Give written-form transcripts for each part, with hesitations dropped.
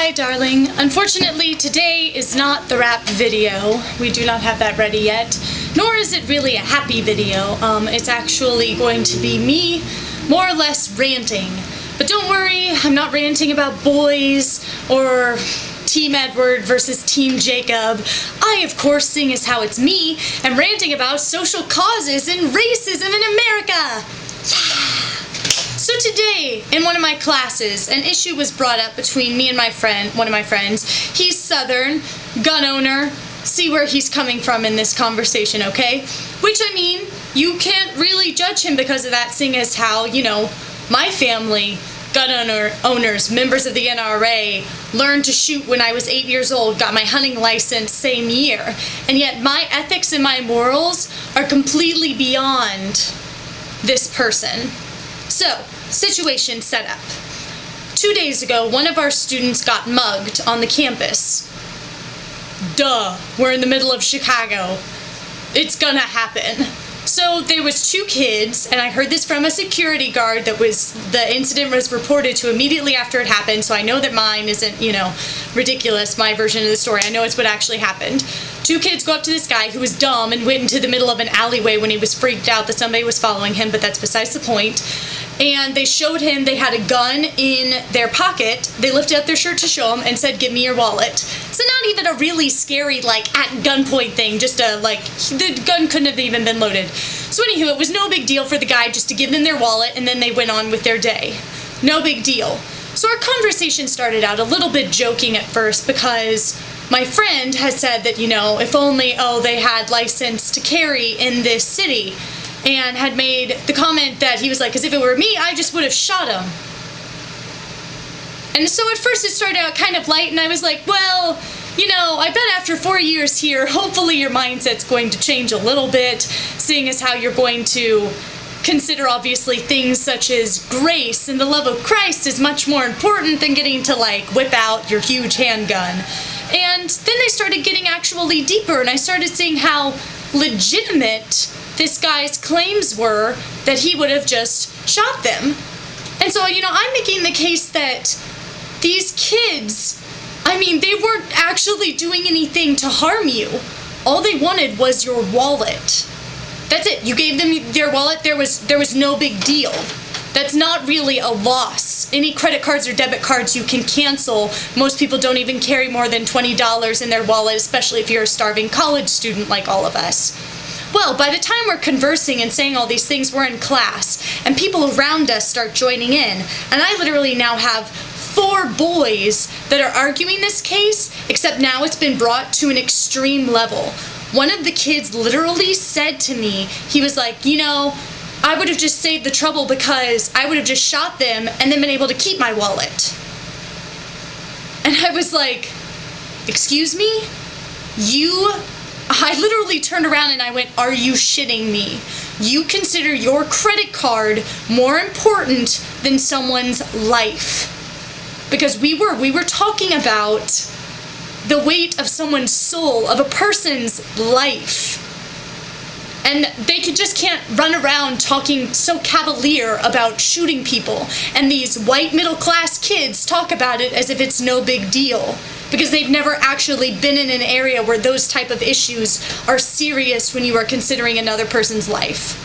Hi, darling. Unfortunately, today is not the rap video. We do not have that ready yet. Nor is it really a happy video. It's actually going to be me, more or less, ranting. But don't worry, I'm not ranting about boys or Team Edward versus Team Jacob. I, of course, seeing as how it's me, am ranting about social causes and racism in America. Yeah! So today, in one of my classes, an issue was brought up between me and one of my friends. He's Southern, gun owner. See where he's coming from in this conversation, okay? Which, I mean, you can't really judge him because of that, seeing as how, you know, my family, gun owners, members of the NRA, learned to shoot when I was 8 years old, got my hunting license same year. And yet my ethics and my morals are completely beyond this person. So, situation set up. 2 days ago, one of our students got mugged on the campus. Duh, we're in the middle of Chicago. It's gonna happen. So there was 2 kids, and I heard this from a security guard the incident was reported to immediately after it happened, so I know that mine isn't, you know, ridiculous, my version of the story. I know it's what actually happened. 2 kids go up to this guy who was dumb and went into the middle of an alleyway when he was freaked out that somebody was following him, but that's besides the point. And they showed him they had a gun in their pocket. They lifted up their shirt to show him and said, "Give me your wallet." So not even a really scary, like, at gunpoint thing, just a, like, the gun couldn't have even been loaded. So anywho, it was no big deal for the guy just to give them their wallet, and then they went on with their day. No big deal. So our conversation started out a little bit joking at first because my friend had said that, you know, if only, they had license to carry in this city, and had made the comment that he was like, because if it were me, I just would have shot him. And so at first it started out kind of light, and I was like, well, you know, I bet after 4 years here, hopefully your mindset's going to change a little bit, seeing as how you're going to consider, obviously, things such as grace and the love of Christ is much more important than getting to, like, whip out your huge handgun. And then they started getting actually deeper, and I started seeing how legitimate this guy's claims were that he would have just shot them. And so, you know, I'm making the case that these kids, I mean, they weren't actually doing anything to harm you. All they wanted was your wallet. That's it. You gave them their wallet. There was no big deal. That's not really a loss. Any credit cards or debit cards you can cancel. Most people don't even carry more than $20 in their wallet, especially if you're a starving college student like all of us. Well, by the time we're conversing and saying all these things, we're in class, and people around us start joining in, and I literally now have 4 boys that are arguing this case, except now it's been brought to an extreme level. One of the kids literally said to me, he was like, you know, I would have just saved the trouble because I would have just shot them and then been able to keep my wallet. And I was like, excuse me? I literally turned around and I went, are you shitting me? You consider your credit card more important than someone's life. Because we were talking about the weight of someone's soul, of a person's life. And they just can't run around talking so cavalier about shooting people. And these white middle-class kids talk about it as if it's no big deal. Because they've never actually been in an area where those type of issues are serious when you are considering another person's life.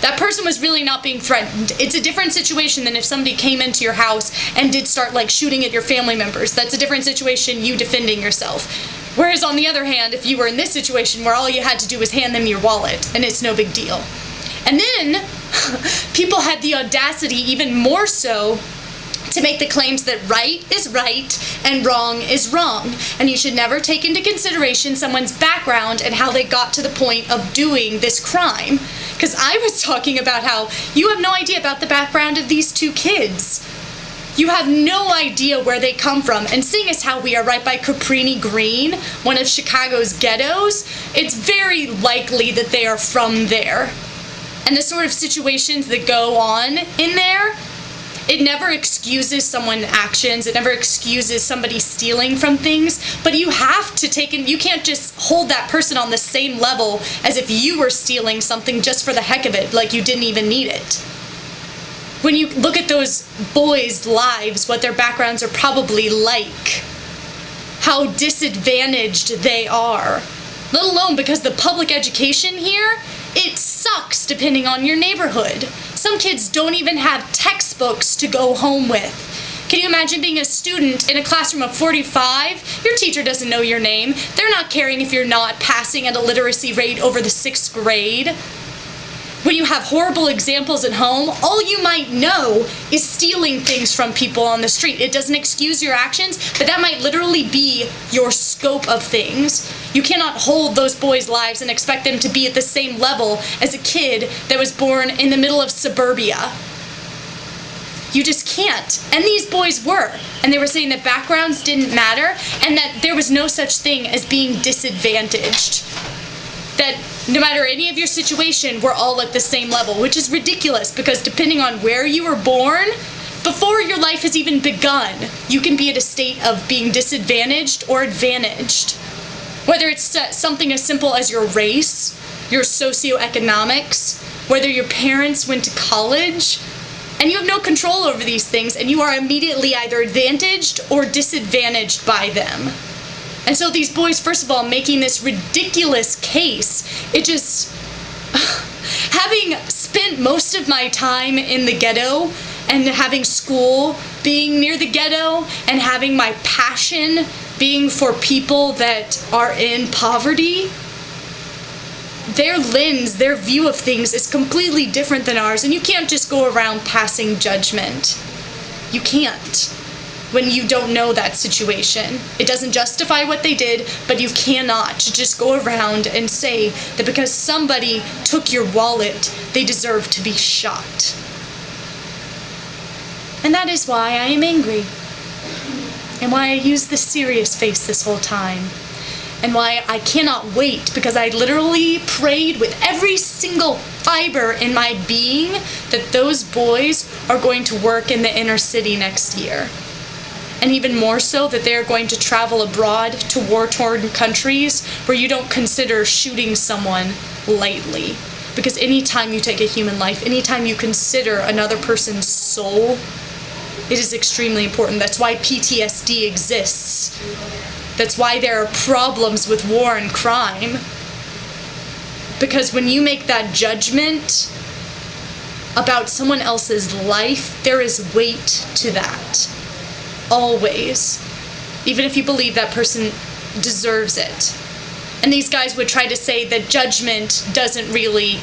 That person was really not being threatened. It's a different situation than if somebody came into your house and did start, like, shooting at your family members. That's a different situation, you defending yourself. Whereas on the other hand, if you were in this situation where all you had to do was hand them your wallet, and it's no big deal. And then people had the audacity, even more so, to make the claims that right is right and wrong is wrong. And you should never take into consideration someone's background and how they got to the point of doing this crime. Because I was talking about how you have no idea about the background of these 2 kids. You have no idea where they come from. And seeing as how we are right by Cabrini Green, one of Chicago's ghettos, it's very likely that they are from there. And the sort of situations that go on in there, it never excuses someone's actions. It never excuses somebody stealing from things. But you have to you can't just hold that person on the same level as if you were stealing something just for the heck of it, like you didn't even need it. when you look at those boys' lives, what their backgrounds are probably like, how disadvantaged they are, let alone because the public education here, it sucks depending on your neighborhood. Some kids don't even have textbooks to go home with. Can you imagine being a student in a classroom of 45? Your teacher doesn't know your name. They're not caring if you're not passing at a literacy rate over the 6th grade. When you have horrible examples at home, all you might know is stealing things from people on the street. It doesn't excuse your actions, but that might literally be your scope of things. You cannot hold those boys' lives and expect them to be at the same level as a kid that was born in the middle of suburbia. You just can't. And these boys were. And they were saying that backgrounds didn't matter and that there was no such thing as being disadvantaged. That no matter any of your situation, we're all at the same level, which is ridiculous because depending on where you were born, before your life has even begun, you can be at a state of being disadvantaged or advantaged. Whether it's something as simple as your race, your socioeconomics, whether your parents went to college, and you have no control over these things, and you are immediately either advantaged or disadvantaged by them. And so these boys, first of all, making this ridiculous case, it just, having spent most of my time in the ghetto and having school being near the ghetto and having my passion being for people that are in poverty, their lens, their view of things is completely different than ours, and you can't just go around passing judgment. You can't when you don't know that situation. It doesn't justify what they did, but you cannot just go around and say that because somebody took your wallet, they deserve to be shot. And that is why I am angry, and why I used the serious face this whole time. And why I cannot wait, because I literally prayed with every single fiber in my being that those boys are going to work in the inner city next year. And even more so, that they're going to travel abroad to war-torn countries where you don't consider shooting someone lightly. Because anytime you take a human life, anytime you consider another person's soul, it is extremely important. That's why PTSD exists. That's why there are problems with war and crime. Because when you make that judgment about someone else's life, there is weight to that. Always. Even if you believe that person deserves it. And these guys would try to say that judgment doesn't really,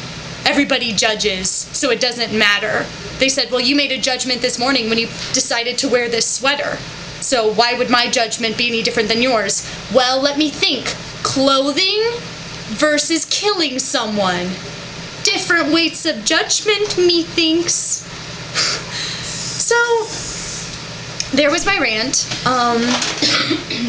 everybody judges, so it doesn't matter. They said, well, you made a judgment this morning when you decided to wear this sweater. So why would my judgment be any different than yours? Well, let me think. Clothing versus killing someone. Different weights of judgment, methinks. So, there was my rant.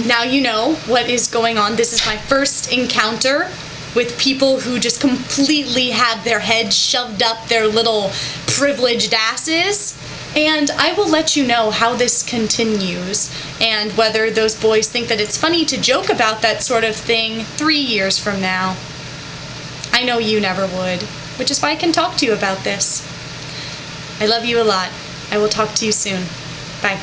Now you know what is going on. This is my first encounter with people who just completely have their heads shoved up their little privileged asses. And I will let you know how this continues and whether those boys think that it's funny to joke about that sort of thing 3 years from now. I know you never would, which is why I can talk to you about this. I love you a lot. I will talk to you soon. Bye.